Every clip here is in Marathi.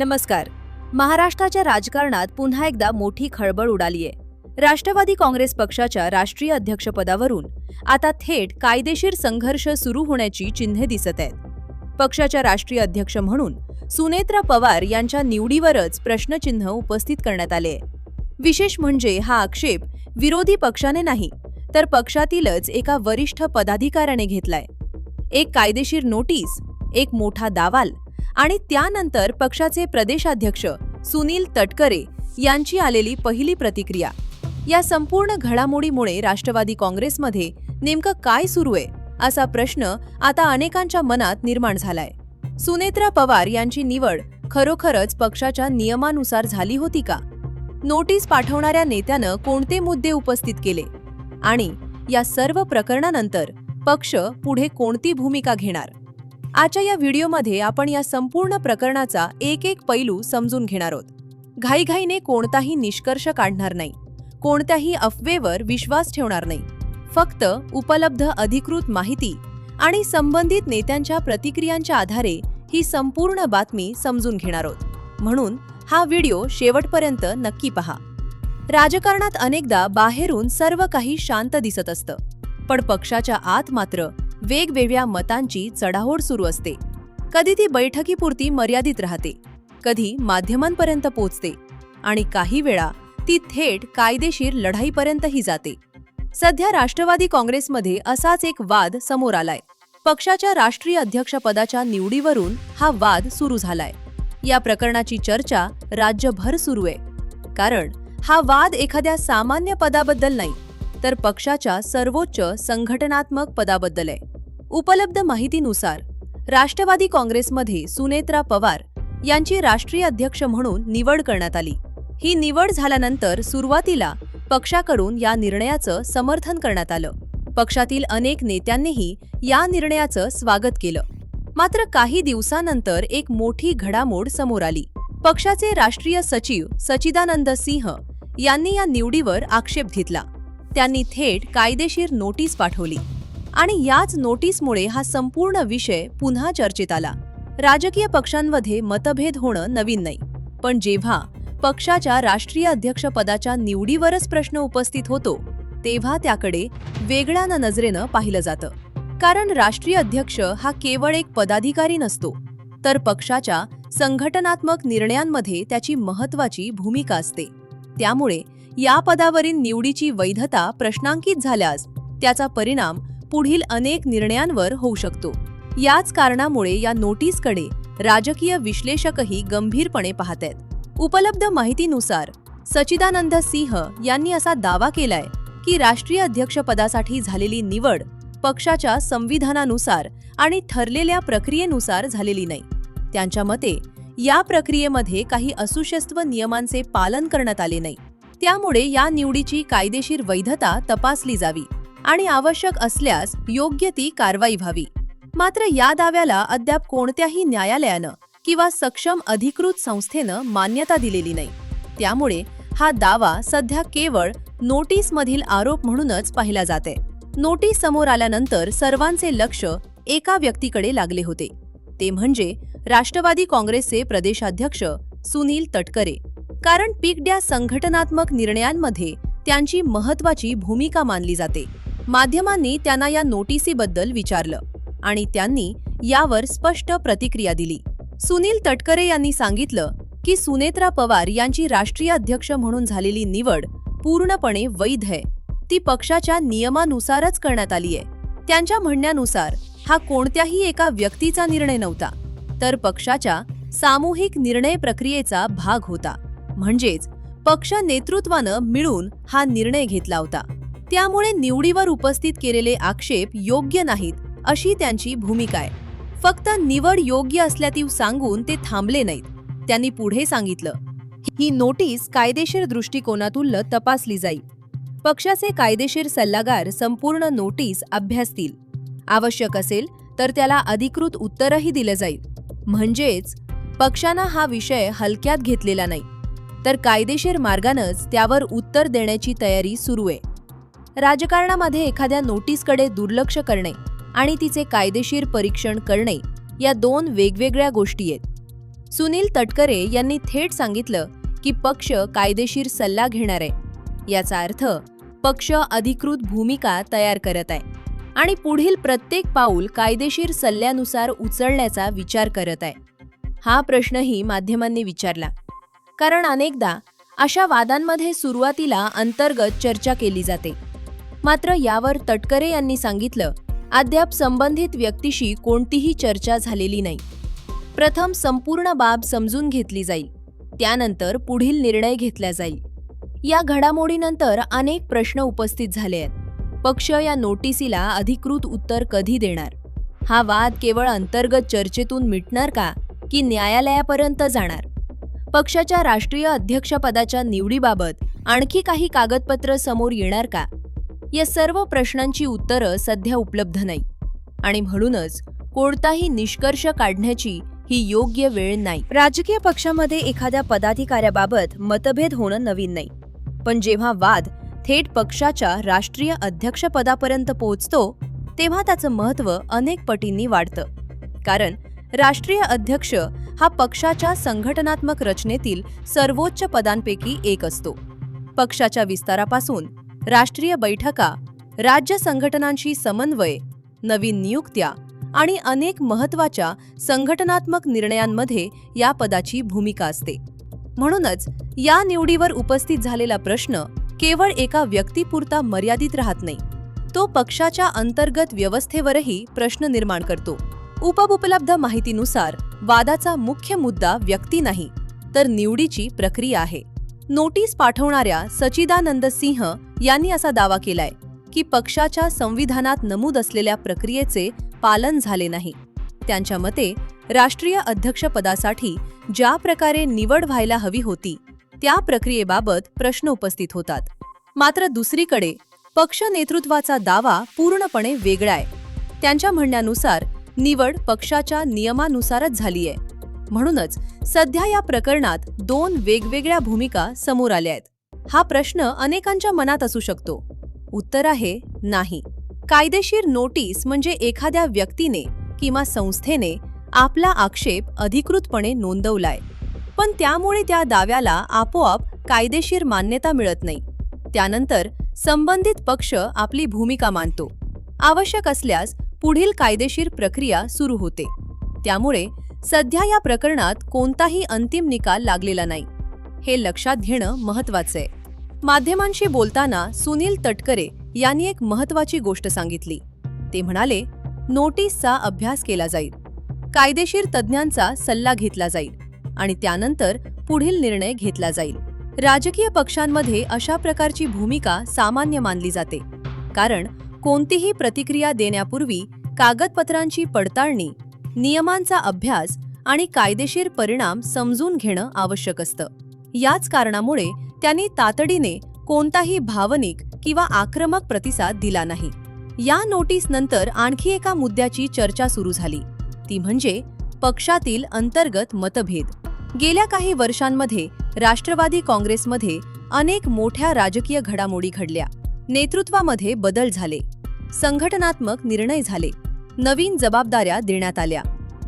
नमस्कार. महाराष्ट्राच्या राजकारणात पुन्हा एकदा मोठी खळबळ उडालीये. राष्ट्रवादी काँग्रेस पक्षाच्या राष्ट्रीय अध्यक्षपदावरून आता थेट कायदेशीर संघर्ष सुरू होण्याची चिन्हे दिसत आहेत. पक्षाच्या राष्ट्रीय अध्यक्ष म्हणून सुनेत्रा पवार यांच्या निवडीवरच प्रश्नचिन्ह उपस्थित करण्यात आले. विशेष म्हणजे हा आक्षेप विरोधी पक्षाने नाही, तर पक्षातीलच एका वरिष्ठ पदाधिकाऱ्याने घेतलाय. एक कायदेशीर नोटीस, एक मोठा दावाल आणि त्यानंतर पक्षाचे प्रदेशाध्यक्ष सुनील तटकरे यांची आलेली पहिली प्रतिक्रिया. या संपूर्ण घडामोडीमुळे राष्ट्रवादी काँग्रेसमध्ये नेमकं काय सुरू आहे असा प्रश्न आता अनेकांच्या मनात निर्माण झालाय. सुनेत्रा पवार यांची निवड खरोखरच पक्षाच्या नियमानुसार झाली होती का? नोटीस पाठवणाऱ्या नेत्यानं कोणते मुद्दे उपस्थित केले आणि या सर्व प्रकरणानंतर पक्ष पुढे कोणती भूमिका घेणार? आजच्या या व्हिडिओमध्ये आपण या संपूर्ण प्रकरणाचा एक एक पैलू समजून घेणार आहोत. घाईघाईने कोणताही निष्कर्ष काढणार नाही, कोणत्याही अफवेवर विश्वास ठेवणार नाही. फक्त उपलब्ध अधिकृत माहिती आणि संबंधित नेत्यांच्या प्रतिक्रियांच्या आधारे ही संपूर्ण बातमी समजून घेणार आहोत. म्हणून हा व्हिडिओ शेवटपर्यंत नक्की पहा. राजकारणात अनेकदा बाहेरून सर्व काही शांत दिसत असतं, पण पक्षाच्या आत मात्र वेगवेगळ्या मतांची चढाओढ सुरू असते. कधी ती बैठकीपुरती मर्यादित राहते, कधी माध्यमांपर्यंत पोहोचते आणि काही वेळा ती थेट कायदेशीर लढाईपर्यंतही जाते. सध्या राष्ट्रवादी काँग्रेसमध्ये असाच एक वाद समोर आलाय. पक्षाच्या राष्ट्रीय अध्यक्षपदाच्या निवडीवरून हा वाद सुरू झालाय. या प्रकरणाची चर्चा राज्यभर सुरू आहे, कारण हा वाद एखाद्या सामान्य पदाबद्दल नाही, तर पक्षाच्या सर्वोच्च संघटनात्मक पदाबद्दल आहे. उपलब्ध माहितीनुसार राष्ट्रवादी काँग्रेसमध्ये सुनेत्रा पवार यांची राष्ट्रीय अध्यक्ष म्हणून निवड करण्यात आली. ही निवड झाल्यानंतर सुरुवातीला पक्षाकडून या निर्णयाचं समर्थन करण्यात आलं. पक्षातील अनेक नेत्यांनीही या निर्णयाचं स्वागत केलं. मात्र काही दिवसानंतर एक मोठी घडामोड समोर आली. पक्षाचे राष्ट्रीय सचिव सचिदानंद सिंह यांनी या निवडीवर आक्षेप घेतला. त्यांनी थेट कायदेशीर नोटीस पाठवली आणि याच नोटीसमुळे हा संपूर्ण विषय पुन्हा चर्चेत आला. राजकीय पक्षांमध्ये मतभेद होणं नवीन नाही, पण जेव्हा पक्षाच्या राष्ट्रीय अध्यक्षपदाच्या निवडीवरच प्रश्न उपस्थित होतो, तेव्हा त्याकडे वेगळ्या नजरेनं पाहिलं जातं. कारण राष्ट्रीय अध्यक्ष हा केवळ एक पदाधिकारी नसतो, तर पक्षाच्या संघटनात्मक निर्णयांमध्ये त्याची महत्त्वाची भूमिका असते. त्यामुळे या पदावरील निवडीची वैधता प्रश्नांकित झाल्यास त्याचा परिणाम पुढील अनेक निर्णयांवर होऊ शकतो. याच कारणामुळे या नोटीसकडे राजकीय विश्लेषकही गंभीरपणे पाहत आहेत. उपलब्ध माहितीनुसार सचिदानंद सिंह यांनी असा दावा केलाय की राष्ट्रीय अध्यक्षपदासाठी झालेली निवड पक्षाच्या संविधानानुसार आणि ठरलेल्या प्रक्रियेनुसार झालेली नाही. त्यांच्या मते या प्रक्रियेमध्ये काही असुशस्व नियमांचे पालन करण्यात आले नाही. त्यामुळे या निवडीची कायदेशीर वैधता तपासली जावी आणि आवश्यक असल्यास योग्य ती कारवाई व्हावी. मात्र या दाव्याला अद्याप कोणत्याही न्यायालयानं किंवा सक्षम अधिकृत संस्थेनं मान्यता दिलेली नाही. त्यामुळे हा दावा सध्या केवळ नोटीसमधील आरोप म्हणूनच पाहिला जाते. नोटीस समोर आल्यानंतर सर्वांचे लक्ष एका व्यक्तीकडे लागले होते, ते म्हणजे राष्ट्रवादी काँग्रेसचे प्रदेशाध्यक्ष सुनील तटकरे. कारण पिकड्या संघटनात्मक निर्णयांमध्ये त्यांची महत्त्वाची भूमिका मानली जाते. माध्यमांनी त्यांना या नोटीसीबद्दल विचारलं आणि त्यांनी यावर स्पष्ट प्रतिक्रिया दिली. सुनील तटकरे यांनी सांगितलं की सुनेत्रा पवार यांची राष्ट्रीय अध्यक्ष म्हणून झालेली निवड पूर्णपणे वैध आहे. ती पक्षाच्या नियमानुसारच करण्यात आली आहे. त्यांच्या म्हणण्यानुसार हा कोणत्याही एका व्यक्तीचा निर्णय नव्हता, तर पक्षाच्या सामूहिक निर्णय प्रक्रियेचा भाग होता. म्हणजेच पक्ष नेतृत्वानं मिळून हा निर्णय घेतला होता. त्यामुळे निवडीवर उपस्थित केलेले आक्षेप योग्य नाहीत अशी त्यांची भूमिका आहे. फक्त निवड योग्य असल्याती सांगून ते थांबले नाहीत. त्यांनी पुढे सांगितलं, ही नोटीस कायदेशीर दृष्टिकोनातून तपासली जाईल. पक्षाचे कायदेशीर सल्लागार संपूर्ण नोटीस अभ्यासतील. आवश्यक असेल तर त्याला अधिकृत उत्तरही दिले जाईल. म्हणजेच पक्षानं हा विषय हलक्यात घेतलेला नाही, तर कायदेशीर मार्गानंच त्यावर उत्तर देण्याची तयारी सुरू आहे. राजकारणामध्ये एखाद्या नोटीसकडे दुर्लक्ष करणे आणि तिचे कायदेशीर परीक्षण करणे या दोन वेगवेगळ्या गोष्टी आहेत. सुनील तटकरे यांनी थेट सांगितलं की पक्ष कायदेशीर सल्ला घेणार आहे। याचा अर्थ पक्ष अधिकृत भूमिका तयार करत आहे आणि पुढील प्रत्येक पाऊल कायदेशीर सल्ल्यानुसार उचलण्याचा विचार करत आहे। हा प्रश्नही माध्यमांनी विचारला, कारण अनेकदा अशा वादांमध्ये सुरुवातीला अंतर्गत चर्चा केली जाते। मात्र यावर तटकरे यांनी सांगितलं, अद्याप संबंधित व्यक्तीशी कोणतीही चर्चा झालेली नाही। प्रथम संपूर्ण बाब समजून घेतली जाईल, त्यानंतर पुढील निर्णय घेतला जाईल। या घडामोडीनंतर अनेक प्रश्न उपस्थित झाले आहेत। पक्ष या नोटिसीला अधिकृत उत्तर कधी देणार? हा वाद केवळ अंतर्गत चर्चेतून मिटणार का की न्यायालयापर्यंत जाणार? पक्षाच्या राष्ट्रीय अध्यक्षपदाच्या निवडीबाबत आणखी काही कागदपत्र समोर येणार का? या सर्व प्रश्नांची उत्तरं सध्या उपलब्ध नाही आणि म्हणूनच कोणताही निष्कर्ष काढण्याची ही योग्य वेळ नाही। राजकीय पक्षामध्ये एखाद्या पदाधिकाऱ्याबाबत मतभेद होणं नवीन नाही, पण जेव्हा वाद थेट पक्षाच्या राष्ट्रीय अध्यक्षपदापर्यंत पोहोचतो तेव्हा त्याचं महत्त्व अनेक पटींनी वाढतं। कारण राष्ट्रीय अध्यक्ष हा पक्षाच्या संघटनात्मक रचनेतील सर्वोच्च पदांपैकी एक असतो। पक्षाच्या विस्तारापासून राष्ट्रीय बैठका, राज्य संघटनांशी समन्वय, नवीन नियुक्त्या आणि अनेक महत्त्वाच्या संघटनात्मक निर्णयांमध्ये या पदाची भूमिका असते। म्हणूनच या निवडीवर उपस्थित झालेला प्रश्न केवळ एका व्यक्तीपुरता मर्यादित राहत नाही, तो पक्षाच्या अंतर्गत व्यवस्थेवरही प्रश्न निर्माण करतो। उपलब्ध माहितीनुसार वादाचा मुख्य मुद्दा व्यक्ती नाही, तर निवडीची प्रक्रिया आहे। नोटीस पाठवणाऱ्या सचिदानंद सिंह यांनी असा दावा केलाय की पक्षाच्या संविधानात नमूद असलेल्या प्रक्रियेचे पालन झाले नाही। त्यांच्या मते राष्ट्रीय अध्यक्षपदासाठी ज्या प्रकारे निवड व्हायला हवी होती त्या प्रक्रियेबाबत प्रश्न उपस्थित होतात। मात्र दुसरीकडे पक्ष नेतृत्वाचा दावा पूर्णपणे वेगळा आहे। त्यांच्या म्हणण्यानुसार निवड पक्षाच्या नियमानुसारच झाली आहे। म्हणूनच सध्या या प्रकरणात दोन वेगवेगळ्या भूमिका समोर आल्या आहेत। हा प्रश्न अनेकांच्या मनात असू शकतो। उत्तर आहे नाही। कायदेशीर नोटीस म्हणजे एखाद्या व्यक्तीने किंवा संस्थेने आपला आक्षेप अधिकृतपणे नोंदवलाय, पण त्यामुळे त्या दाव्याला आपोआप कायदेशीर मान्यता मिळत नाही। त्यानंतर संबंधित पक्ष आपली भूमिका मांडतो, आवश्यक असल्यास पुढील कायदेशीर प्रक्रिया सुरू होते। त्यामुळे सध्या या प्रकरणात कोणताही अंतिम निकाल लागलेला नाही, हे लक्षात घेणं महत्त्वाचं आहे। माध्यमांशी बोलताना सुनील तटकरे यांनी एक महत्त्वाची गोष्ट सांगितली। ते म्हणाले, नोटीसचा अभ्यास केला जाईल, कायदेशीर तज्ज्ञांचा सल्ला घेतला जाईल आणि त्यानंतर पुढील निर्णय घेतला जाईल। राजकीय पक्षांमध्ये अशा प्रकारची भूमिका सामान्य मानली जाते, कारण कोणतीही प्रतिक्रिया देण्यापूर्वी कागदपत्रांची पडताळणी, नियमांचा अभ्यास आणि कायदेशीर परिणाम समजून घेणं आवश्यक असतं। याच कारणामुळे त्यांनी तातडीने कोणताही भावनिक किंवा आक्रमक प्रतिसाद दिला नाही। या नोटीसनंतर आणखी एका मुद्द्याची चर्चा सुरू झाली, ती म्हणजे पक्षातील अंतर्गत मतभेद। गेल्या काही वर्षांमध्ये राष्ट्रवादी काँग्रेसमध्ये अनेक मोठ्या राजकीय घडामोडी घडल्या। नेतृत्वामध्ये बदल झाले, संघटनात्मक निर्णय झाले, नवीन जबाबदाऱ्या देण्यात आल्या।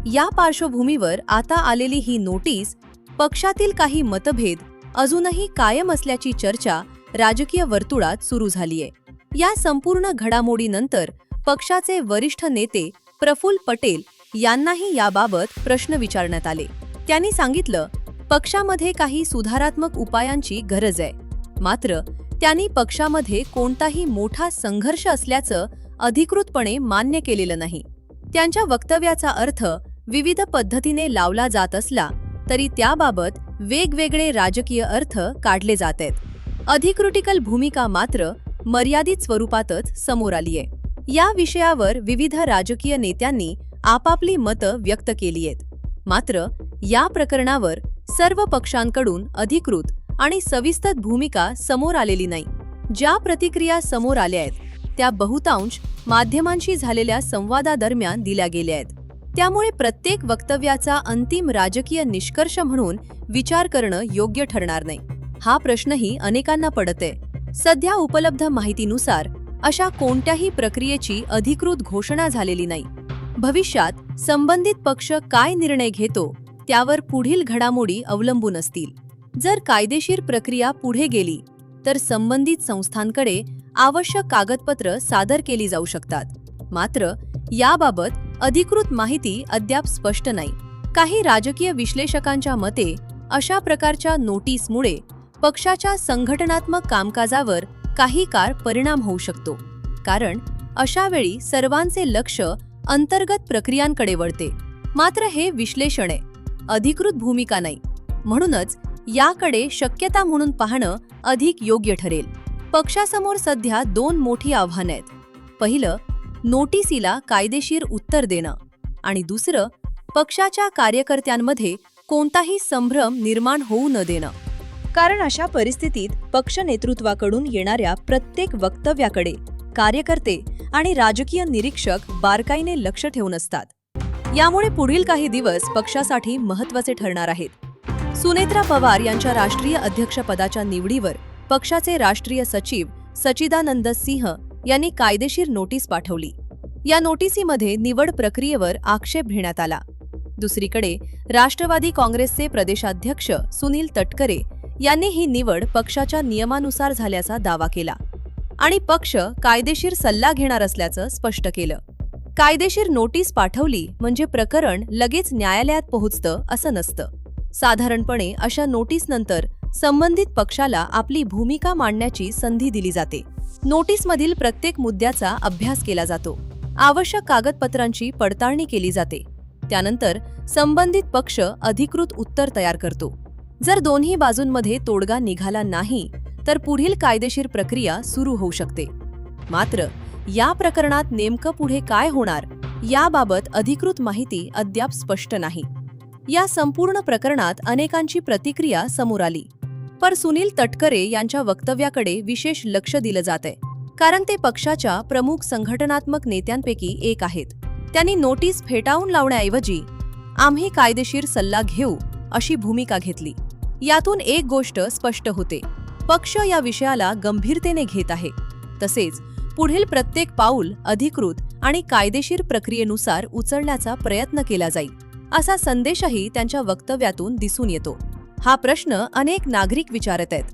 या पार्श्वभूमीवर आता आलेली ही नोटीस पक्षातील काही मतभेद अजूनही कायम असल्याची चर्चा राजकीय वर्तुळात सुरू झालीय। या संपूर्ण घडामोडीनंतर पक्षाचे वरिष्ठ नेते प्रफुल्ल पटेल यांनाही याबाबत प्रश्न विचारण्यात आले। त्यांनी सांगितलं, पक्षामध्ये काही सुधारात्मक उपायांची गरज आहे, मात्र त्यांनी पक्षामध्ये कोणताही मोठा संघर्ष असल्याचं अधिकृतपणे मान्य केलेलं नाही। त्यांच्या वक्तव्याचा अर्थ विविध पद्धतीने लावला जात असला तरी त्याबाबत वेगवेगळे राजकीय अर्थ काढले जात आहेत। अधिकृतिकल भूमिका मात्र मर्यादित स्वरूपातच समोर आली आहे। या विषयावर विविध राजकीय नेत्यांनी आपापली मतं व्यक्त केली आहेत। मात्र या प्रकरणावर सर्व पक्षांकडून अधिकृत आणि सविस्तर भूमिका समोर आलेली नाही। ज्या प्रतिक्रिया समोर आल्या आहेत त्या बहुतांश माध्यमांशी झालेल्या संवादादरम्यान दिल्या गेल्या आहेत। त्यामुळे प्रत्येक वक्तव्याचा अंतिम राजकीय निष्कर्ष म्हणून विचार करणं योग्य ठरणार नाही। हा प्रश्नही अनेकांना पडतोय। सध्या उपलब्ध माहितीनुसार अशा कोणत्याही प्रक्रियेची अधिकृत घोषणा झालेली नाही। भविष्यात संबंधित पक्ष काय निर्णय घेतो त्यावर पुढील घडामोडी अवलंबून असतील. जर कायदेशीर प्रक्रिया पुढे गेली तर संबंधित संस्थांकडे आवश्यक कागदपत्र सादर केली जाऊ शकतात. मात्र याबाबत अधिकृत माहिती अद्याप स्पष्ट नाही. काही राजकीय विश्लेषकांच्या मते अशा प्रकारच्या नोटीसमुळे पक्षाच्या संघटनात्मक कामकाजावर काही काळ परिणाम होऊ शकतो, कारण अशा वेळी सर्वांचे लक्ष अंतर्गत प्रक्रियांकडे वळते. मात्र हे विश्लेषण आहे, अधिकृत भूमिका नाही. म्हणूनच याकडे शक्यता म्हणून पाहणं अधिक योग्य ठरेल. पक्षासमोर सध्या 2 मोठी आव्हानं आहेत. पहिलं, नोटीसीला कायदेशीर उत्तर देणं, आणि दुसरं, पक्षाच्या कार्यकर्त्यांमध्ये कोणताही संभ्रम निर्माण होऊ न देणं. कारण अशा परिस्थितीत पक्ष नेतृत्वाकडून येणाऱ्या प्रत्येक वक्तव्याकडे कार्यकर्ते आणि राजकीय निरीक्षक बारकाईने लक्ष ठेवून असतात. यामुळे पुढील काही दिवस पक्षासाठी महत्त्वाचे ठरणार आहेत. सुनेत्रा पवार यांच्या राष्ट्रीय अध्यक्षपदाच्या निवडीवर पक्षाचे राष्ट्रीय सचिव सच्चिदानंद सिंह यांनी कायदेशीर नोटीस पाठवली. या नोटिसीमध्ये निवड प्रक्रियेवर आक्षेप घेण्यात आला. दुसरीकडे राष्ट्रवादी काँग्रेसचे प्रदेशाध्यक्ष सुनील तटकरे यांनी ही निवड पक्षाच्या नियमानुसार झाल्याचा दावा केला आणि पक्ष कायदेशीर सल्ला घेणार असल्याचं स्पष्ट केलं. कायदेशीर नोटीस पाठवली म्हणजे प्रकरण लगेच न्यायालयात पोहोचतं असं नसतं. साधारणपणे अशा नोटीसनंतर संबंधित पक्षाला आपली भूमिका मांडण्याची संधी दिली जाते. नोटीसमधील प्रत्येक मुद्द्याचा अभ्यास केला जातो. आवश्यक कागदपत्रांची पडताळणी केली जाते. त्यानंतर संबंधित पक्ष अधिकृत उत्तर तयार करतो. जर दोन्ही बाजूंमध्ये तोडगा निघाला नाही तर पुढील कायदेशीर प्रक्रिया सुरू होऊ शकते. मात्र या प्रकरणात नेमकं पुढे काय होणार याबाबत अधिकृत माहिती अद्याप स्पष्ट नाही. या संपूर्ण प्रकरणात अनेकांची प्रतिक्रिया समोर आली. पण सुनील तटकरे यांच्या वक्तव्याकडे विशेष लक्ष दिलं जातंय, कारण ते पक्षाच्या प्रमुख संघटनात्मक नेत्यांपैकी एक आहेत. त्यांनी नोटीस फेटाळून लावण्याऐवजी आम्ही कायदेशीर सल्ला घेऊ अशी भूमिका घेतली. यातून एक गोष्ट स्पष्ट होते, पक्ष या विषयाला गंभीरतेने घेत आहे. तसेच पुढील प्रत्येक पाऊल अधिकृत आणि कायदेशीर प्रक्रियेनुसार उचलण्याचा प्रयत्न केला जाईल असा संदेशही त्यांच्या वक्तव्यातून दिसून येतो. हा प्रश्न अनेक नागरिक विचारत आहेत.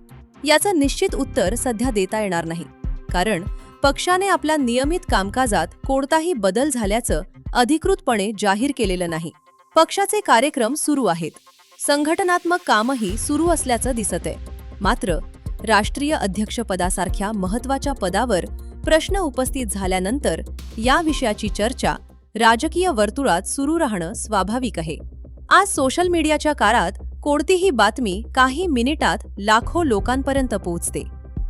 याचं निश्चित उत्तर सध्या देता येणार नाही, कारण पक्षाने आपल्या नियमित कामकाजात कोणताही बदल झाल्याचं अधिकृतपणे जाहीर केलेलं नाही. पक्षाचे कार्यक्रम सुरू आहेत, संघटनात्मक कामही सुरू असल्याचं दिसत आहे. मात्र राष्ट्रीय अध्यक्षपदासारख्या महत्त्वाच्या पदावर प्रश्न उपस्थित झाल्यानंतर या विषयाची चर्चा राजकीय वर्तुळात सुरू राहणं स्वाभाविक आहे. आज सोशल मीडियाच्या काळात कोणतीही बातमी काही मिनिटात लाखो लोकांपर्यंत पोहोचते.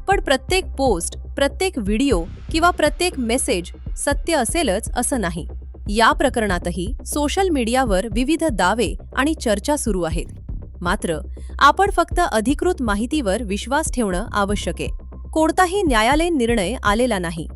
पण प्रत्येक पोस्ट, प्रत्येक व्हिडिओ किंवा प्रत्येक मेसेज सत्य असेलच असं नाही. या प्रकरणातही सोशल मीडियावर विविध दावे आणि चर्चा सुरू आहेत. मात्र आपण फक्त अधिकृत माहितीवर विश्वास ठेवणं आवश्यक आहे. कोणताही न्यायालयीन निर्णय आलेला नाही.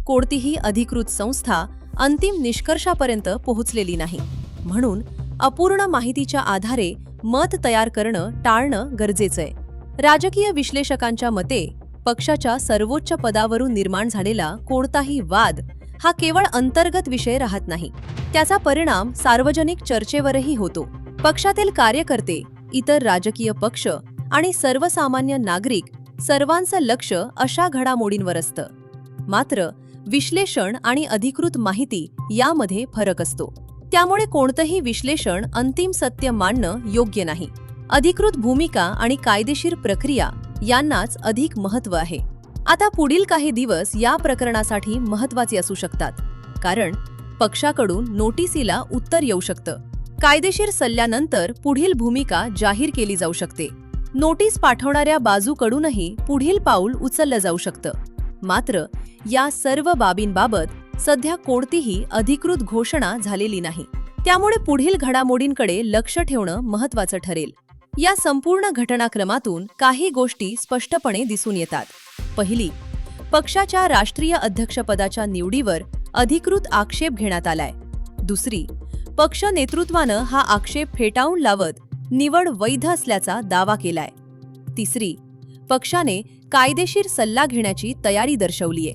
कोणतीही अधिकृत संस्था अंतिम निष्कर्षापर्यंत पोहोचलेली नाही. म्हणून अपूर्ण माहितीच्या आधारे मत तयार करणं टाळणं गरजेचं आहे. राजकीय विश्लेषकांच्या मते पक्षाच्या सर्वोच्च पदावरून निर्माण झालेला कोणताही वाद हा केवळ अंतर्गत विषय राहत नाही. त्याचा परिणाम सार्वजनिक चर्चेवरही होतो. पक्षातील कार्यकर्ते, इतर राजकीय पक्ष आणि सर्वसामान्य नागरिक सर्वांचं लक्ष अशा घडामोडींवर असतं. मात्र विश्लेषण आणि अधिकृत माहिती यामध्ये फरक असतो. त्यामुळे कोणतंही विश्लेषण अंतिम सत्य मानणं योग्य नाही. अधिकृत भूमिका आणि कायदेशीर प्रक्रिया यांनाच अधिक महत्त्व आहे. आता पुढील काही दिवस या प्रकरणासाठी महत्त्वाचे असू शकतात, कारण पक्षाकडून नोटिसीला उत्तर येऊ शकतं. कायदेशीर सल्ल्यानंतर पुढील भूमिका जाहीर केली जाऊ शकते. नोटीस पाठवणाऱ्या बाजूकडूनही पुढील पाऊल उचललं जाऊ शकतं. मात्र या सर्व बाबींबाबत सध्या कोणतीही अधिकृत घोषणा झालेली नाही. त्यामुळे पुढील घडामोडींकडे लक्ष ठेवणं महत्त्वाचं ठरेल. या संपूर्ण घटनाक्रमातून काही गोष्टी स्पष्टपणे दिसून येतात. पहिली, पक्षाच्या राष्ट्रीय अध्यक्षपदाच्या निवडीवर अधिकृत आक्षेप घेण्यात आलाय. दुसरी, पक्ष नेतृत्वानं हा आक्षेप फेटाळून लावत निवड वैध असल्याचा दावा केलाय. तिसरी, पक्षाने कायदेशीर सल्ला घेण्याची तयारी दर्शवलीय.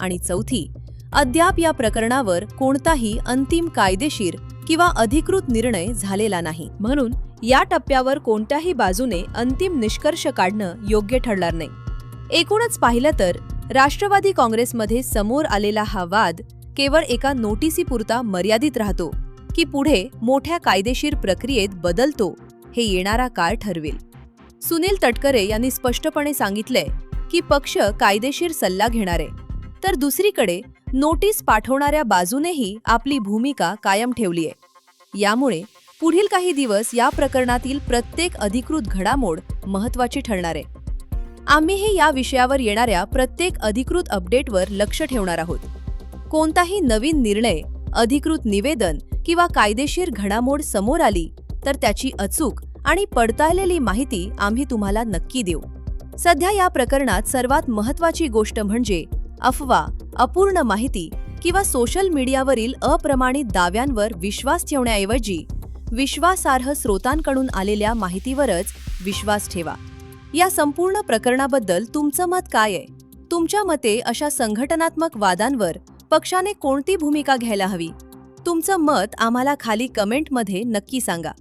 आणि चौथी, अद्याप या प्रकरणावर कोणताही अंतिम कायदेशीर किंवा अधिकृत निर्णय झालेला नाही. म्हणून या टप्प्यावर कोणत्याही बाजूने अंतिम निष्कर्ष काढणं योग्य ठरणार नाही. एकूणच पाहिलं तर राष्ट्रवादी काँग्रेसमध्ये समोर आलेला हा वाद केवळ एका नोटिसीपुरता मर्यादित राहतो की पुढे मोठ्या कायदेशीर प्रक्रियेत बदलतो हे येणारा काळ ठरवेल. सुनील तटकरे यांनी स्पष्टपणे सांगितलंय की पक्ष कायदेशीर सल्ला घेणार आहे, तर दुसरीकडे नोटीस पाठवणाऱ्या बाजूनेही आपली भूमिका कायम ठेवली आहे. यामुळे पुढील काही दिवस या प्रकरणातील प्रत्येक अधिकृत घडामोड महत्त्वाची ठरणार आहे. आम्हीही या विषयावर येणाऱ्या प्रत्येक अधिकृत अपडेटवर लक्ष ठेवणार आहोत. कोणताही नवीन निर्णय, अधिकृत निवेदन किंवा कायदेशीर घडामोड समोर आली तर त्याची अचूक आणि पडताळलेली माहिती आम्ही तुम्हाला नक्की देऊ. सध्या या प्रकरणात सर्वात महत्त्वाची गोष्ट म्हणजे अफवा, अपूर्ण माहिती किंवा सोशल मीडियावरील अप्रमाणित दाव्यांवर विश्वास ठेवण्याऐवजी विश्वासार्ह स्रोतांकडून आलेल्या माहितीवरच विश्वास ठेवा. या संपूर्ण प्रकरणाबद्दल तुमचं मत काय आहे? तुमच्या मते अशा संघटनात्मक वादांवर पक्षाने कोणती भूमिका घ्यायला हवी? तुमचं मत आम्हाला खाली कमेंटमध्ये नक्की सांगा.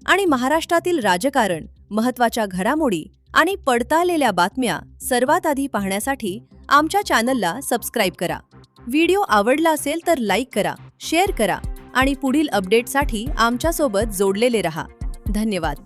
आणि महाराष्ट्रातील राजकारण, महत्त्वाच्या घडामोडी आणि पडताळलेल्या बातम्या सर्वात आधी पाहण्यासाठी आमच्या चॅनलला सबस्क्राईब करा. व्हिडिओ आवडला असेल तर लाईक करा, शेअर करा आणि पुढील अपडेटसाठी आमच्यासोबत जोडलेले रहा. धन्यवाद.